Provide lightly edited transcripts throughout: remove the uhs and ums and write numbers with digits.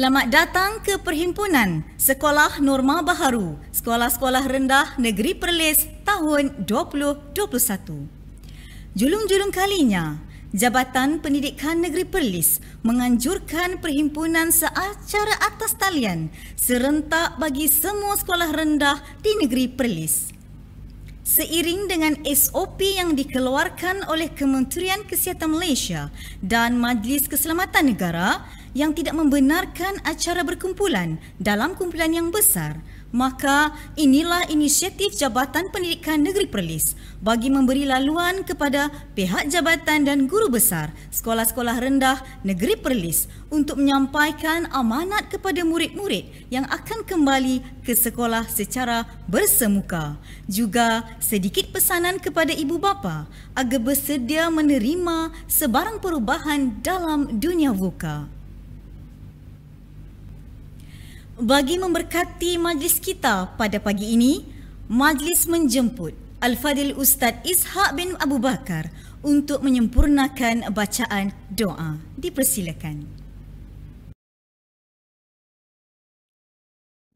Selamat datang ke Perhimpunan Sekolah Norma Baharu Sekolah-Sekolah Rendah Negeri Perlis tahun 2021. Julung-julung kalinya, Jabatan Pendidikan Negeri Perlis menganjurkan perhimpunan secara atas talian serentak bagi semua sekolah rendah di Negeri Perlis. Seiring dengan SOP yang dikeluarkan oleh Kementerian Kesihatan Malaysia dan Majlis Keselamatan Negara yang tidak membenarkan acara berkumpulan dalam kumpulan yang besar, maka inilah inisiatif Jabatan Pendidikan Negeri Perlis bagi memberi laluan kepada pihak jabatan dan guru besar sekolah-sekolah rendah Negeri Perlis untuk menyampaikan amanat kepada murid-murid yang akan kembali ke sekolah secara bersemuka. Juga sedikit pesanan kepada ibu bapa agar bersedia menerima sebarang perubahan dalam dunia VUCA. Bagi memberkati majlis kita pada pagi ini, majlis menjemput Al-Fadil Ustaz Ishaq bin Abu Bakar untuk menyempurnakan bacaan doa. Dipersilakan.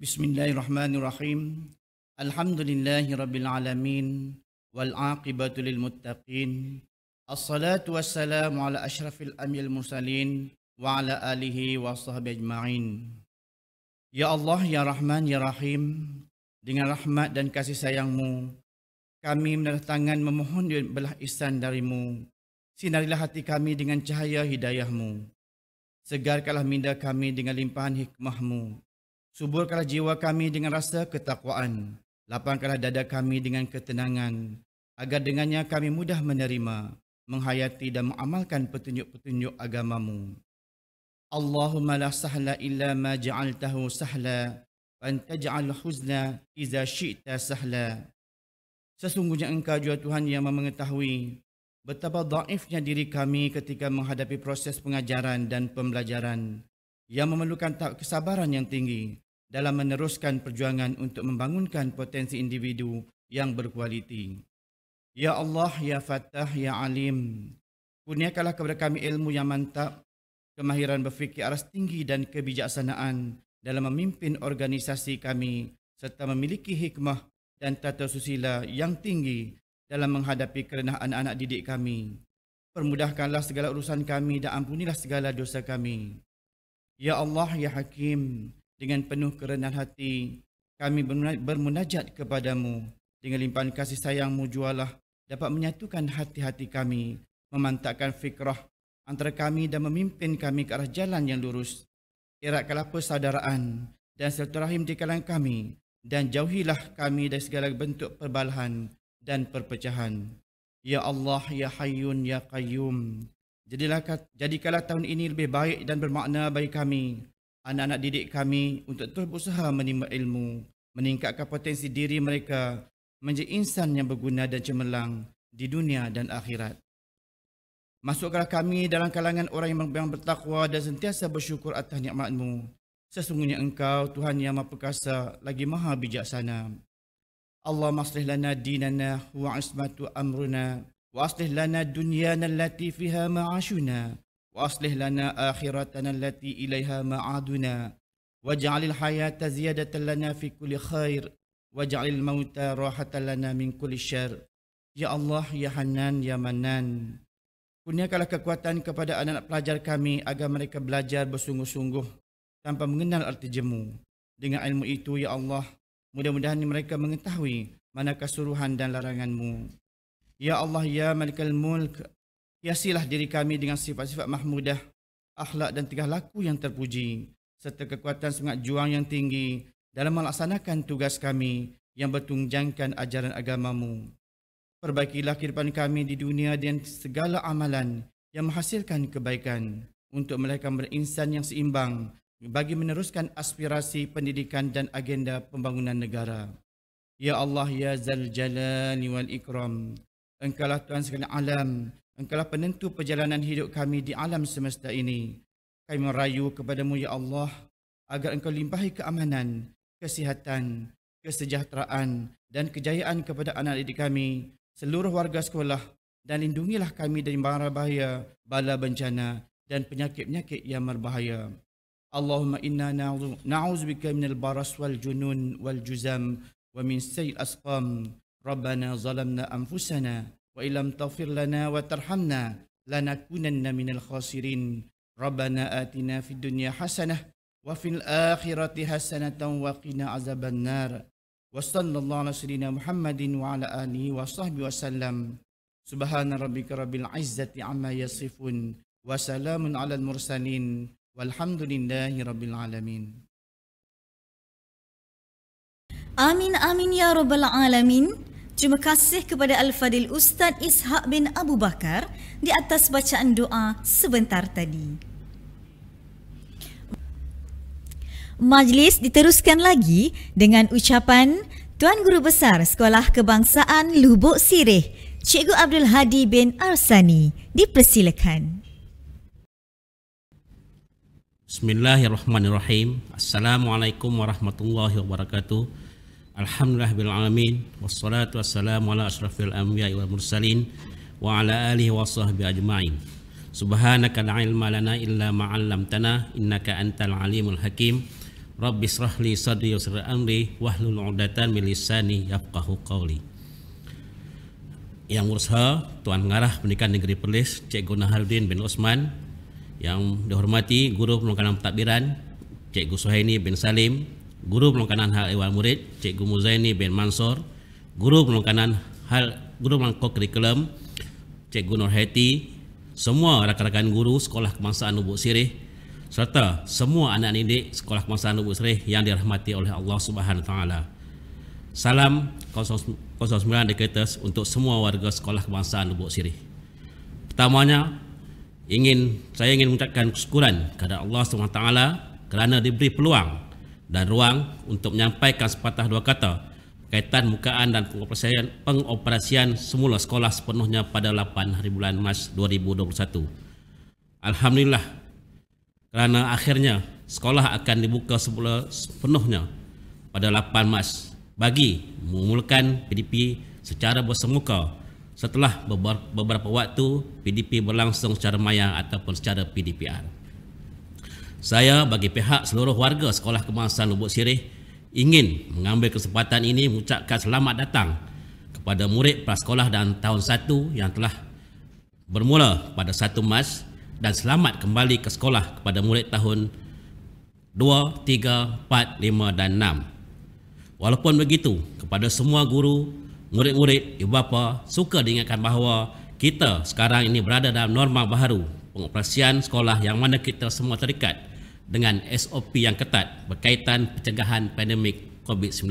Bismillahirrahmanirrahim. Alhamdulillahirabbil alamin wal aqibatu lil muttaqin. Assalatu wassalamu ala asyrafil anbiya'il mursalin wa ala alihi wa sahbihi ajma'in. Ya Allah, Ya Rahman, Ya Rahim, dengan rahmat dan kasih sayang-Mu, kami menandatangan memohon belah ihsan dari-Mu. Sinarilah hati kami dengan cahaya hidayah-Mu. Segarkanlah minda kami dengan limpahan hikmah-Mu. Suburkanlah jiwa kami dengan rasa ketakwaan. Lapangkanlah dada kami dengan ketenangan, agar dengannya kami mudah menerima, menghayati dan mengamalkan petunjuk-petunjuk agama-Mu. Allahumma la sahla illa ma ja'altahu sahla wa anta ja'al huzna iza syi'ta sahla. Sesungguhnya Engkau juga Tuhan yang mengetahui betapa dhaifnya diri kami ketika menghadapi proses pengajaran dan pembelajaran yang memerlukan tahap kesabaran yang tinggi dalam meneruskan perjuangan untuk membangunkan potensi individu yang berkualiti. Ya Allah, Ya Fattah, Ya Alim, kurniakanlah kepada kami ilmu yang mantap, kemahiran berfikir aras tinggi dan kebijaksanaan dalam memimpin organisasi kami serta memiliki hikmah dan tata susila yang tinggi dalam menghadapi kerenah anak-anak didik kami. Permudahkanlah segala urusan kami dan ampunilah segala dosa kami. Ya Allah, Ya Hakim, dengan penuh kerendahan hati kami bermunajat kepadamu. Dengan limpahan kasih sayang-Mu jualah dapat menyatukan hati-hati kami, memantapkan fikrah antara kami dan memimpin kami ke arah jalan yang lurus. Eratkanlah persaudaraan dan silaturahim di kalangan kami dan jauhilah kami dari segala bentuk perbalahan dan perpecahan. Ya Allah, Ya Hayyun, Ya Qayyum, jadikanlah tahun ini lebih baik dan bermakna bagi kami, anak-anak didik kami, untuk terus berusaha menimba ilmu, meningkatkan potensi diri mereka menjadi insan yang berguna dan cemerlang di dunia dan akhirat. Masukkanlah kami dalam kalangan orang yang bertakwa dan sentiasa bersyukur atas nikmat-Mu. Sesungguhnya Engkau Tuhan yang Maha Perkasa lagi Maha Bijaksana. Allahumma aslih lana dinana wa ismatu amruna wa aslih lana dunyana allati fiha ma'ashuna wa aslih lana akhiratana allati ilaiha ma'aduna waj'alil hayata ziyadatan lana fi kulli khair waj'alil mauta rahatan lana min kulli syarr. Ya Allah, Ya Hanan, Ya Manan, kurniakanlah kekuatan kepada anak-anak pelajar kami agar mereka belajar bersungguh-sungguh tanpa mengenal arti jemu. Dengan ilmu itu, Ya Allah, mudah-mudahan mereka mengetahui manakah suruhan dan larangan-Mu. Ya Allah, Ya Malikal Mulk, hiasilah diri kami dengan sifat-sifat mahmudah, akhlak dan tingkah laku yang terpuji, serta kekuatan semangat juang yang tinggi dalam melaksanakan tugas kami yang bertunjangkan ajaran agama-Mu. Perbaikilah kehidupan kami di dunia dan segala amalan yang menghasilkan kebaikan untuk melahirkan berinsan yang seimbang bagi meneruskan aspirasi pendidikan dan agenda pembangunan negara. Ya Allah, Ya Zal Jalali wal Ikram, Engkaulah Tuhan sekalian alam, Engkaulah penentu perjalanan hidup kami di alam semesta ini. Kami merayu kepadamu, Ya Allah, agar Engkau limpahi keamanan, kesihatan, kesejahteraan dan kejayaan kepada anak didik kami, seluruh warga sekolah, dan lindungilah kami dari mara bahaya, bala bencana dan penyakit-penyakit yang berbahaya. اللهم إنا نعوذ بك من البرص والجنون والجزام ومن سيء الأسقام. ربنا ظلمنا أنفسنا وإن لم تغفر لنا وترحمنا لنكونن من الخاسرين. ربنا آتنا في الدنيا حسنة وفي الآخرة حسنة وقنا عذاب النار. وصلى الله على سيدنا محمد وعلى آله وصحبه وسلم. سبحان ربك رب العزة عما يصفون وسلام على المرسلين والحمدلله رب العالمين. Amin amin ya rabbal alamin. Terima kasih kepada Al-Fadil Ustaz Ishaq bin Abu Bakar di atas bacaan doa sebentar tadi. Majlis diteruskan lagi dengan ucapan Tuan Guru Besar Sekolah Kebangsaan Lubuk Sirih, Cikgu Abdul Hadi bin Arsani. Dipersilakan. Bismillahirrahmanirrahim. Assalamualaikum warahmatullahi wabarakatuh. Alhamdulillahirrahmanirrahim. Wassalatu wassalamu ala ashrafil anbiya'i wal mursalin wa ala alihi wa sahbihi ajma'in. Subhanaka la ilma lana illa ma 'allamtana innaka antal alimul hakim. Rabbi shrah li sadri wa yassir amri wahlul 'uqdatam min lisani yafqahu qawli. Yang berusaha Tuan Pengarah Pendidikan Negeri Perlis Cikgu Naharuddin bin Osman, yang dihormati Guru Penolakanan Pentadbiran Cikgu Suhaini bin Salim, Guru Penolakanan Hal Ehwal Murid Cikgu Muzaini bin Mansor, Guru Penolakanan Pokok Kurikulum Cikgu Nurhati, semua rakan-rakan guru Sekolah Kebangsaan Lubuk Sirih, serta semua anak didik Sekolah Kebangsaan Lubuk Sirih yang dirahmati oleh Allah Subhanahu Wa Taala. Salam 09 Decretas untuk semua warga Sekolah Kebangsaan Lubuk Sirih. Pertamanya, saya ingin mengucapkan kesyukuran kepada Allah Subhanahu Wa Taala kerana diberi peluang dan ruang untuk menyampaikan sepatah dua kata berkaitan bukaan dan pengoperasian semula sekolah sepenuhnya pada 8 hari bulan Mac 2021. Alhamdulillah, kerana akhirnya sekolah akan dibuka semula sepenuhnya pada 8 Mac bagi memulakan PDP secara bersemuka setelah beberapa waktu PDP berlangsung secara maya ataupun secara PDPR. Saya bagi pihak seluruh warga Sekolah Kebangsaan Lubuk Sirih ingin mengambil kesempatan ini mengucapkan selamat datang kepada murid prasekolah dan tahun 1 yang telah bermula pada 1 Mac dan selamat kembali ke sekolah kepada murid tahun 2, 3, 4, 5 dan 6. Walaupun begitu, kepada semua guru, murid-murid, ibu bapa, suka diingatkan bahawa kita sekarang ini berada dalam norma baharu pengoperasian sekolah yang mana kita semua terikat dengan SOP yang ketat berkaitan pencegahan pandemik COVID-19.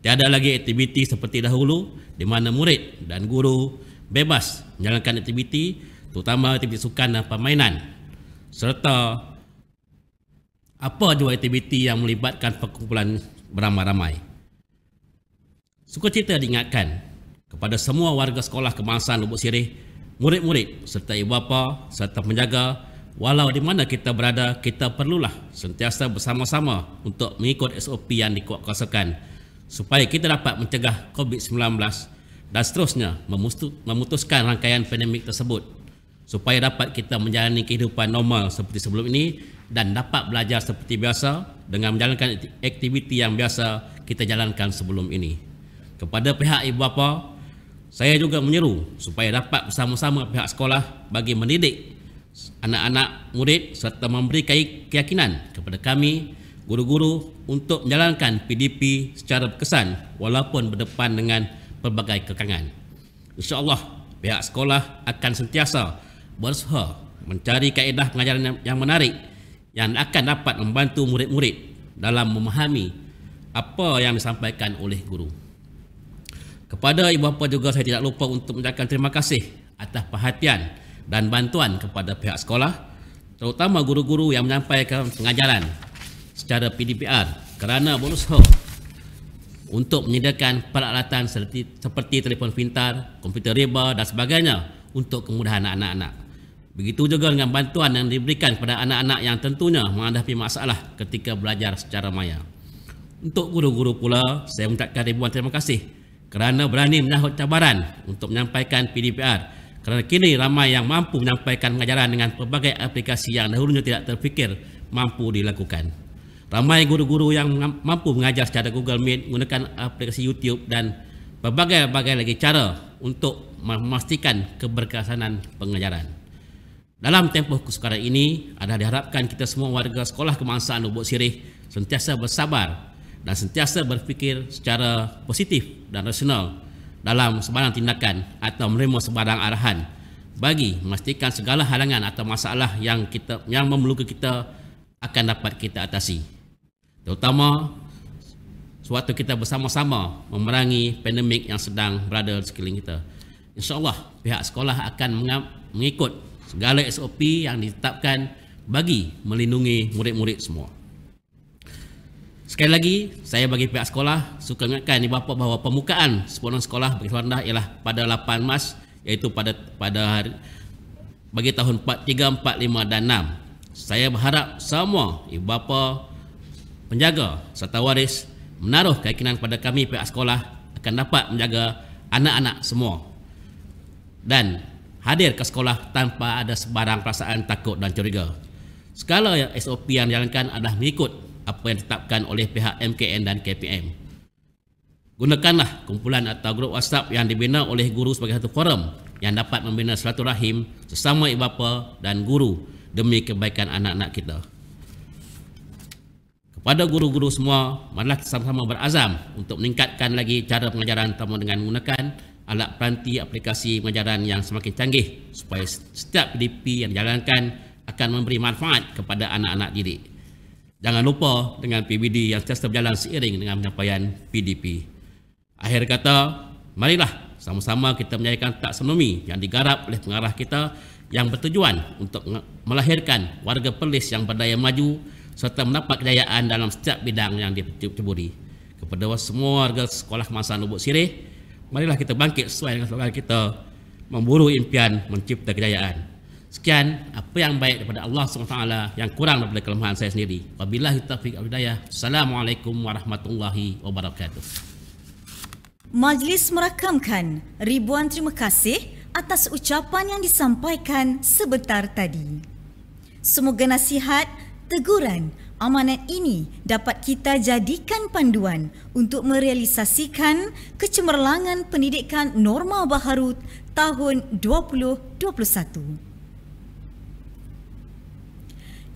Tiada lagi aktiviti seperti dahulu di mana murid dan guru bebas menjalankan aktiviti, terutama aktiviti sukan dan permainan, serta apa jua aktiviti yang melibatkan perkumpulan beramai-ramai. Sukacita diingatkan kepada semua warga Sekolah Kebangsaan Lubuk Sirih, murid-murid serta ibu bapa serta penjaga, walau di mana kita berada, kita perlulah sentiasa bersama-sama untuk mengikut SOP yang dikuatkuasakan supaya kita dapat mencegah COVID-19 dan seterusnya memutuskan rangkaian pandemik tersebut supaya dapat kita menjalani kehidupan normal seperti sebelum ini dan dapat belajar seperti biasa dengan menjalankan aktiviti yang biasa kita jalankan sebelum ini. Kepada pihak ibu bapa, saya juga menyeru supaya dapat bersama-sama pihak sekolah bagi mendidik anak-anak murid serta memberi keyakinan kepada kami, guru-guru, untuk menjalankan PDP secara berkesan walaupun berdepan dengan pelbagai kekangan. InsyaAllah, pihak sekolah akan sentiasa berusaha mencari kaedah pengajaran yang menarik yang akan dapat membantu murid-murid dalam memahami apa yang disampaikan oleh guru. Kepada ibu bapa juga saya tidak lupa untuk mengucapkan terima kasih atas perhatian dan bantuan kepada pihak sekolah, terutama guru-guru yang menyampaikan pengajaran secara PDPR kerana berusaha untuk menyediakan peralatan seperti telefon pintar, komputer riba dan sebagainya untuk kemudahan anak-anak. Begitu juga dengan bantuan yang diberikan kepada anak-anak yang tentunya menghadapi masalah ketika belajar secara maya. Untuk guru-guru pula, saya mengucapkan ribuan terima kasih kerana berani menyahut cabaran untuk menyampaikan PDPR, kerana kini ramai yang mampu menyampaikan pengajaran dengan pelbagai aplikasi yang dahulunya tidak terfikir mampu dilakukan. Ramai guru-guru yang mampu mengajar secara Google Meet, menggunakan aplikasi YouTube dan berbagai-bagai lagi cara untuk memastikan keberkesanan pengajaran. Dalam tempoh kesukaran ini, adalah diharapkan kita semua warga sekolah kebangsaan Lubuk Sirih sentiasa bersabar dan sentiasa berfikir secara positif dan rasional dalam sebarang tindakan atau menerima sebarang arahan bagi memastikan segala halangan atau masalah yang memerlukan kita akan dapat kita atasi. Terutama sewaktu kita bersama-sama memerangi pandemik yang sedang berada di sekeliling kita. InsyaAllah pihak sekolah akan mengikut segala SOP yang ditetapkan bagi melindungi murid-murid semua. Sekali lagi, saya bagi pihak sekolah suka ingatkan ibu bapa bahawa pembukaan sempurna sekolah bagi sekolah rendah ialah pada 8 Mac, iaitu pada hari bagi tahun 43, 45 dan 6. Saya berharap semua ibu bapa, penjaga serta waris menaruh keyakinan kepada kami pihak sekolah akan dapat menjaga anak-anak semua dan hadir ke sekolah tanpa ada sebarang perasaan takut dan curiga. Segala SOP yang dijalankan adalah mengikut apa yang ditetapkan oleh pihak MKN dan KPM. Gunakanlah kumpulan atau grup WhatsApp yang dibina oleh guru sebagai satu forum yang dapat membina silaturahim sesama ibu bapa dan guru demi kebaikan anak-anak kita. Kepada guru-guru semua, marilah kita sama-sama berazam untuk meningkatkan lagi cara pengajaran terutama dengan menggunakan alat peranti aplikasi pengajaran yang semakin canggih supaya setiap PDP yang dijalankan akan memberi manfaat kepada anak-anak didik. Jangan lupa dengan PBD yang sentiasa berjalan seiring dengan penyampaian PDP. Akhir kata, marilah sama-sama kita menjayakan taksonomi yang digarap oleh pengarah kita yang bertujuan untuk melahirkan warga Perlis yang berdaya maju serta mendapat kejayaan dalam setiap bidang yang diceburi. Kepada semua warga sekolah kebangsaan Lubuk Sirih, marilah kita bangkit sesuai dengan slogan kita, memburu impian mencipta kejayaan. Sekian apa yang baik daripada Allah SWT, yang kurang daripada kelemahan saya sendiri. Wabillahi taufiq wal hidayah. Assalamualaikum warahmatullahi wabarakatuh. Majlis merakamkan ribuan terima kasih atas ucapan yang disampaikan sebentar tadi. Semoga nasihat, teguran, amanat ini dapat kita jadikan panduan untuk merealisasikan kecemerlangan pendidikan norma baharu tahun 2021.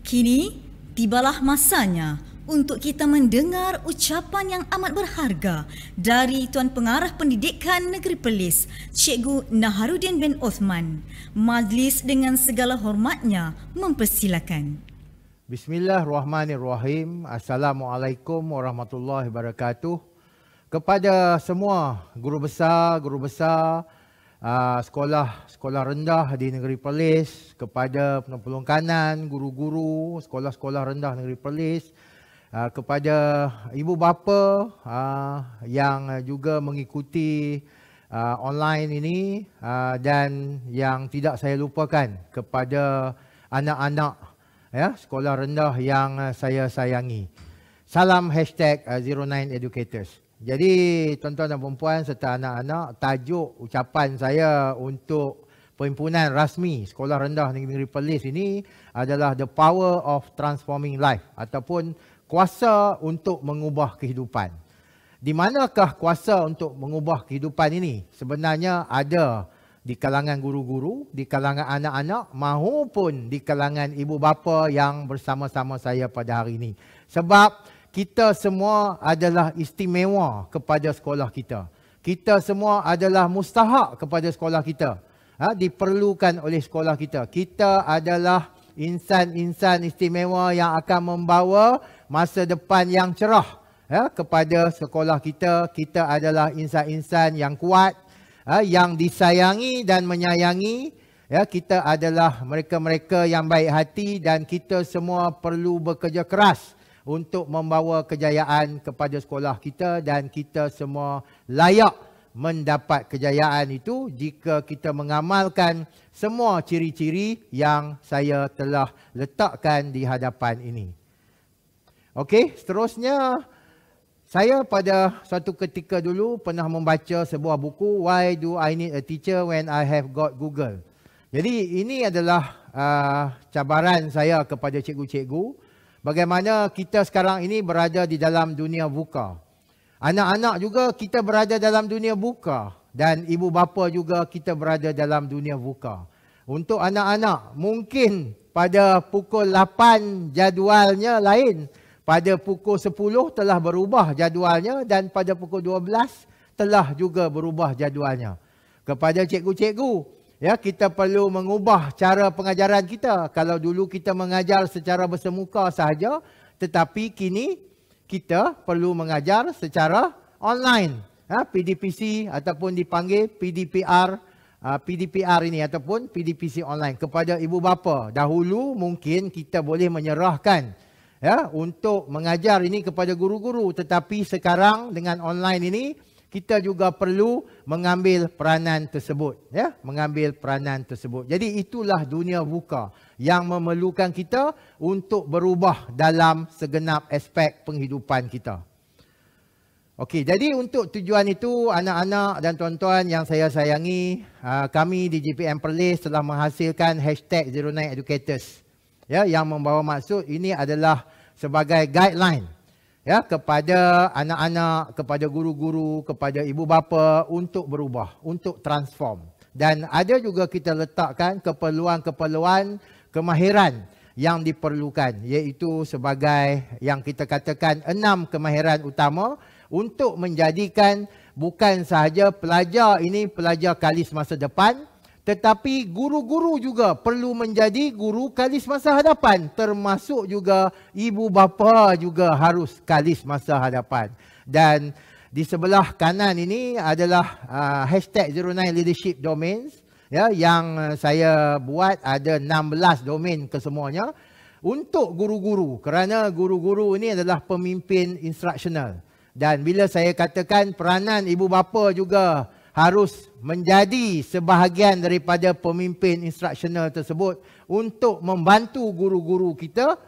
Kini, tibalah masanya untuk kita mendengar ucapan yang amat berharga dari Tuan Pengarah Pendidikan Negeri Perlis, Cikgu Naharuddin bin Osman. Majlis dengan segala hormatnya mempersilakan. Bismillahirrahmanirrahim. Assalamualaikum warahmatullahi wabarakatuh. Kepada semua guru besar sekolah rendah di Negeri Perlis, kepada penolong kanan, guru-guru sekolah-sekolah rendah Negeri Perlis, kepada ibu bapa yang juga mengikuti online ini, dan yang tidak saya lupakan kepada anak-anak sekolah rendah yang saya sayangi. Salam #09educators. Jadi tuan-tuan dan puan serta anak-anak, tajuk ucapan saya untuk perhimpunan rasmi Sekolah Rendah Negeri Perlis ini adalah The Power of Transforming Life, ataupun kuasa untuk mengubah kehidupan. Di manakah kuasa untuk mengubah kehidupan ini? Sebenarnya ada di kalangan guru-guru, di kalangan anak-anak, maupun di kalangan ibu bapa yang bersama-sama saya pada hari ini. Sebab kita semua adalah istimewa kepada sekolah kita. Kita semua adalah mustahak kepada sekolah kita. Diperlukan oleh sekolah kita. Kita adalah insan-insan istimewa yang akan membawa masa depan yang cerah kepada sekolah kita. Kita adalah insan-insan yang kuat, yang disayangi dan menyayangi. Kita adalah mereka-mereka yang baik hati dan kita semua perlu bekerja keras untuk membawa kejayaan kepada sekolah kita, dan kita semua layak mendapat kejayaan itu jika kita mengamalkan semua ciri-ciri yang saya telah letakkan di hadapan ini. Okey, seterusnya saya pada suatu ketika dulu pernah membaca sebuah buku, Why Do I Need a Teacher When I Have Got Google. Jadi ini adalah cabaran saya kepada cikgu-cikgu. bagaimana kita sekarang ini berada di dalam dunia VUCA. Anak-anak juga kita berada dalam dunia VUCA dan ibu bapa juga kita berada dalam dunia VUCA. Untuk anak-anak mungkin pada pukul 8 jadualnya lain, pada pukul 10 telah berubah jadualnya dan pada pukul 12 telah juga berubah jadualnya. Kepada cikgu-cikgu, ya, kita perlu mengubah cara pengajaran kita. Kalau dulu kita mengajar secara bersemuka sahaja, tetapi kini kita perlu mengajar secara online. PDPC ataupun dipanggil PDPR ini ataupun PDPC online kepada ibu bapa. Dahulu mungkin kita boleh menyerahkan untuk mengajar ini kepada guru-guru, tetapi sekarang dengan online ini kita juga perlu mengambil peranan tersebut, mengambil peranan tersebut. Jadi itulah dunia VUCA yang memerlukan kita untuk berubah dalam segenap aspek penghidupan kita. Okey, jadi untuk tujuan itu, anak-anak dan tuan-tuan yang saya sayangi, kami di JPM Perlis telah menghasilkan #09educators, yang membawa maksud ini adalah sebagai guideline kepada anak-anak, kepada guru-guru, kepada ibu bapa untuk berubah, untuk transform. Dan ada juga kita letakkan keperluan-keperluan kemahiran yang diperlukan, iaitu sebagai yang kita katakan 6 kemahiran utama untuk menjadikan bukan sahaja pelajar ini pelajar kalis masa depan, tetapi guru-guru juga perlu menjadi guru kalis masa hadapan. Termasuk juga ibu bapa juga harus kalis masa hadapan. Dan di sebelah kanan ini adalah #09leadership domains, yang saya buat ada 16 domain kesemuanya untuk guru-guru. Kerana guru-guru ini adalah pemimpin instruksional. Dan bila saya katakan peranan ibu bapa juga harus menjadi sebahagian daripada pemimpin instruksional tersebut untuk membantu guru-guru kita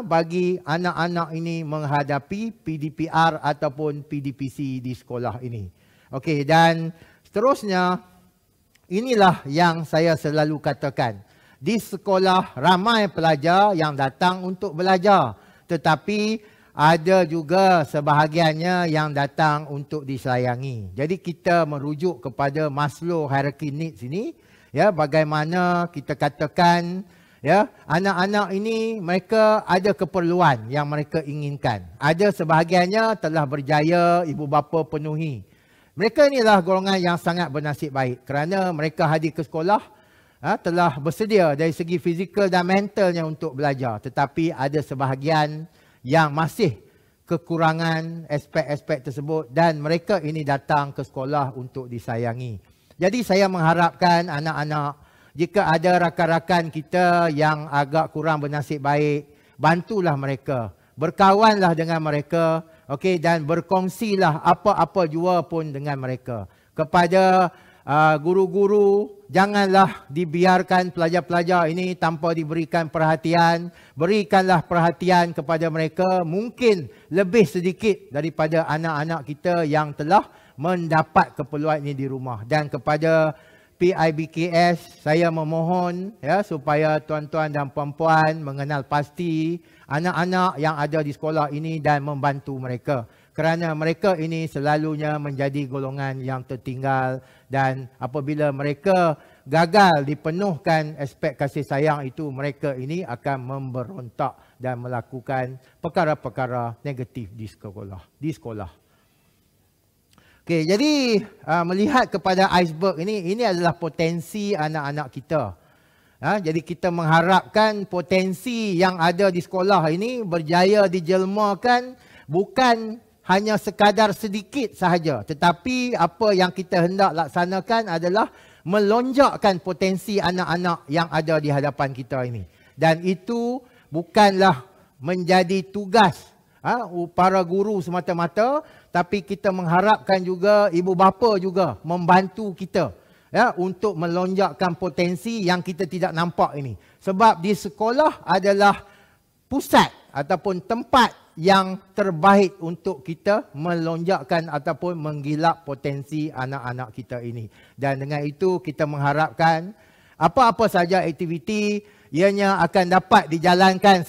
bagi anak-anak ini menghadapi PDPR ataupun PDPC di sekolah ini. Okey, dan seterusnya inilah yang saya selalu katakan. Di sekolah ramai pelajar yang datang untuk belajar, tetapi ada juga sebahagiannya yang datang untuk disayangi. Jadi kita merujuk kepada Maslow hierarchy needs ini, bagaimana kita katakan anak-anak ini mereka ada keperluan yang mereka inginkan. Ada sebahagiannya telah berjaya ibu bapa penuhi. Mereka inilah golongan yang sangat bernasib baik kerana mereka hadir ke sekolah telah bersedia dari segi fizikal dan mentalnya untuk belajar. Tetapi ada sebahagian yang masih kekurangan aspek-aspek tersebut dan mereka ini datang ke sekolah untuk disayangi. Jadi saya mengharapkan anak-anak, jika ada rakan-rakan kita yang agak kurang bernasib baik, bantulah mereka, berkawanlah dengan mereka, dan berkongsilah apa-apa jua pun dengan mereka. Kepada guru-guru, janganlah dibiarkan pelajar-pelajar ini tanpa diberikan perhatian. Berikanlah perhatian kepada mereka, mungkin lebih sedikit daripada anak-anak kita yang telah mendapat keperluan ini di rumah. Dan kepada PIBKS, saya memohon supaya tuan-tuan dan puan-puan mengenal pasti anak-anak yang ada di sekolah ini dan membantu mereka. Kerana mereka ini selalunya menjadi golongan yang tertinggal dan apabila mereka gagal dipenuhkan aspek kasih sayang itu, mereka ini akan memberontak dan melakukan perkara-perkara negatif di sekolah. Okey, jadi melihat kepada iceberg ini adalah potensi anak-anak kita. Jadi kita mengharapkan potensi yang ada di sekolah ini berjaya dijelmakan bukan hanya sekadar sedikit sahaja, tetapi apa yang kita hendak laksanakan adalah melonjakkan potensi anak-anak yang ada di hadapan kita ini. Dan itu bukanlah menjadi tugas para guru semata-mata, tapi kita mengharapkan juga ibu bapa juga membantu kita untuk melonjakkan potensi yang kita tidak nampak ini. Sebab di sekolah adalah pusat ataupun tempat yang terbaik untuk kita melonjakkan ataupun menggilap potensi anak-anak kita ini. Dan dengan itu kita mengharapkan apa-apa saja aktiviti ianya akan dapat dijalankan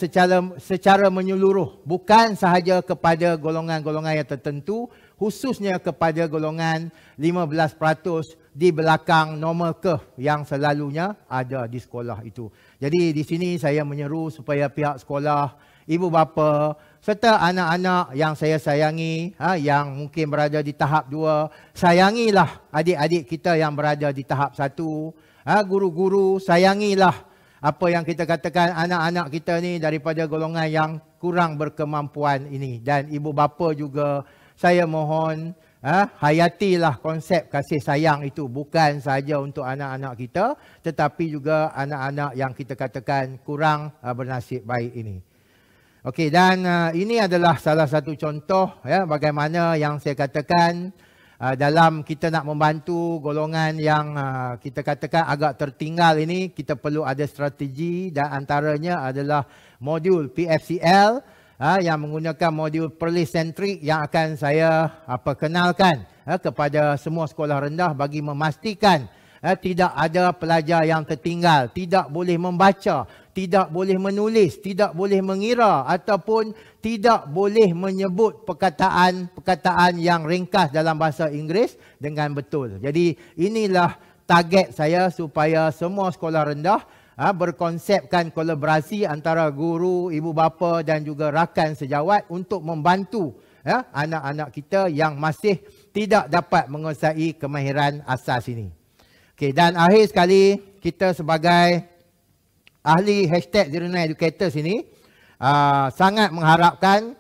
secara menyeluruh, bukan sahaja kepada golongan-golongan yang tertentu, khususnya kepada golongan 15% di belakang normal curve yang selalunya ada di sekolah itu. Jadi di sini saya menyeru supaya pihak sekolah, ibu bapa serta anak-anak yang saya sayangi, yang mungkin berada di tahap 2, sayangilah adik-adik kita yang berada di tahap 1. Guru-guru, sayangilah apa yang kita katakan anak-anak kita ni daripada golongan yang kurang berkemampuan ini. Dan ibu bapa juga saya mohon hayatilah konsep kasih sayang itu, bukan sahaja untuk anak-anak kita tetapi juga anak-anak yang kita katakan kurang bernasib baik ini. Okey, dan ini adalah salah satu contoh bagaimana yang saya katakan dalam kita nak membantu golongan yang kita katakan agak tertinggal ini, kita perlu ada strategi, dan antaranya adalah modul PFCL yang menggunakan modul Perlis Centric yang akan saya kenalkan kepada semua sekolah rendah bagi memastikan tidak ada pelajar yang tertinggal, tidak boleh membaca, tidak boleh menulis, tidak boleh mengira ataupun tidak boleh menyebut perkataan yang ringkas dalam bahasa Inggeris dengan betul. Jadi inilah target saya supaya semua sekolah rendah berkonsepkan kolaborasi antara guru, ibu bapa dan juga rakan sejawat untuk membantu anak-anak kita yang masih tidak dapat menguasai kemahiran asas ini. Okey, dan akhir sekali, kita sebagai ahli #09educators ini sangat mengharapkan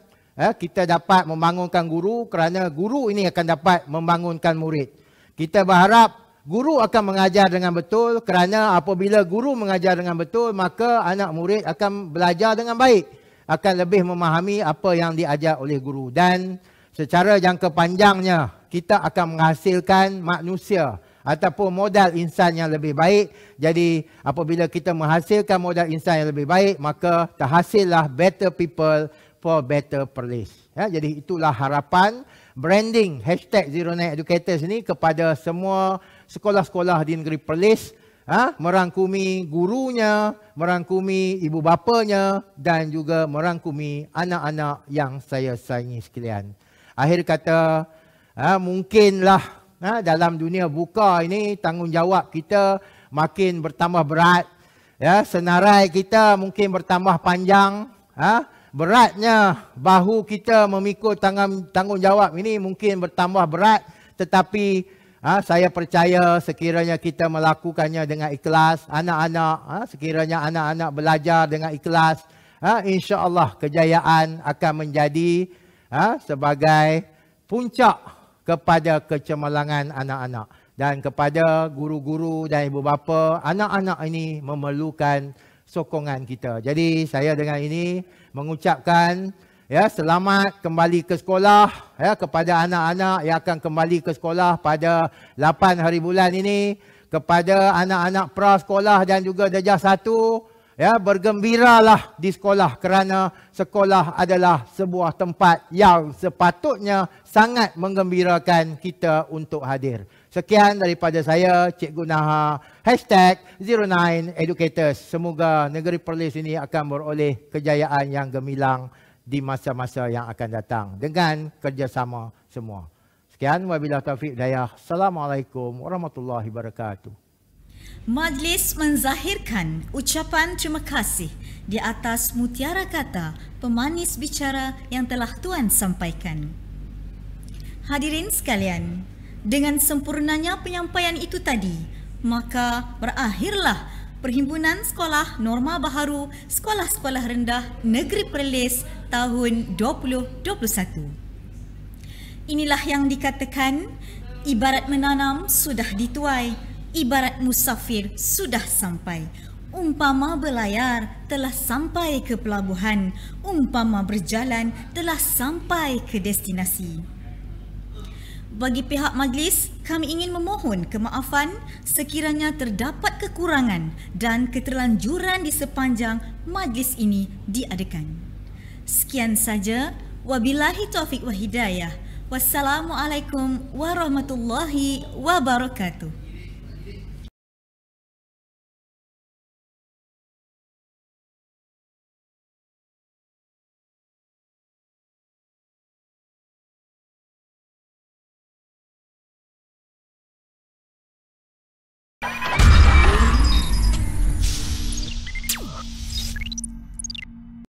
kita dapat membangunkan guru, kerana guru ini akan dapat membangunkan murid. Kita berharap guru akan mengajar dengan betul, kerana apabila guru mengajar dengan betul, maka anak murid akan belajar dengan baik, akan lebih memahami apa yang diajar oleh guru. Dan secara jangka panjangnya, kita akan menghasilkan manusia ataupun modal insan yang lebih baik. Jadi apabila kita menghasilkan modal insan yang lebih baik, maka terhasillah better people for better Perlis. Jadi itulah harapan branding #09educators ini kepada semua sekolah-sekolah di negeri Perlis, merangkumi gurunya, merangkumi ibu bapanya dan juga merangkumi anak-anak yang saya sayangi sekalian. Akhir kata, mungkinlah dalam dunia buka ini tanggungjawab kita makin bertambah berat, senarai kita mungkin bertambah panjang, beratnya bahu kita memikul tanggungjawab ini mungkin bertambah berat, tetapi saya percaya sekiranya kita melakukannya dengan ikhlas, anak-anak, sekiranya anak-anak belajar dengan ikhlas, insya-Allah kejayaan akan menjadi sebagai puncak kepada kecemerlangan anak-anak. Dan kepada guru-guru dan ibu bapa, anak-anak ini memerlukan sokongan kita. Jadi saya dengan ini mengucapkan selamat kembali ke sekolah kepada anak-anak yang akan kembali ke sekolah pada 8 hari bulan ini. Kepada anak-anak prasekolah dan juga darjah 1, bergembiralah di sekolah, kerana sekolah adalah sebuah tempat yang sepatutnya sangat menggembirakan kita untuk hadir. Sekian daripada saya, Cikgu Naha, #09educators. Semoga negeri Perlis ini akan beroleh kejayaan yang gemilang di masa-masa yang akan datang dengan kerjasama semua. Sekian, wabillahi taufiq hidayah. Assalamualaikum warahmatullahi wabarakatuh. Majlis menzahirkan ucapan terima kasih di atas mutiara kata pemanis bicara yang telah Tuan sampaikan. Hadirin sekalian, dengan sempurnanya penyampaian itu tadi, maka berakhirlah Perhimpunan Sekolah Norma Baharu Sekolah-Sekolah Rendah Negeri Perlis tahun 2021. Inilah yang dikatakan, ibarat menanam sudah dituai, ibarat musafir sudah sampai. Umpama berlayar telah sampai ke pelabuhan, umpama berjalan telah sampai ke destinasi. Bagi pihak majlis, kami ingin memohon kemaafan sekiranya terdapat kekurangan dan keterlanjuran di sepanjang majlis ini diadakan. Sekian saja, wabillahi taufiq wa hidayah. Wassalamualaikum warahmatullahi wabarakatuh.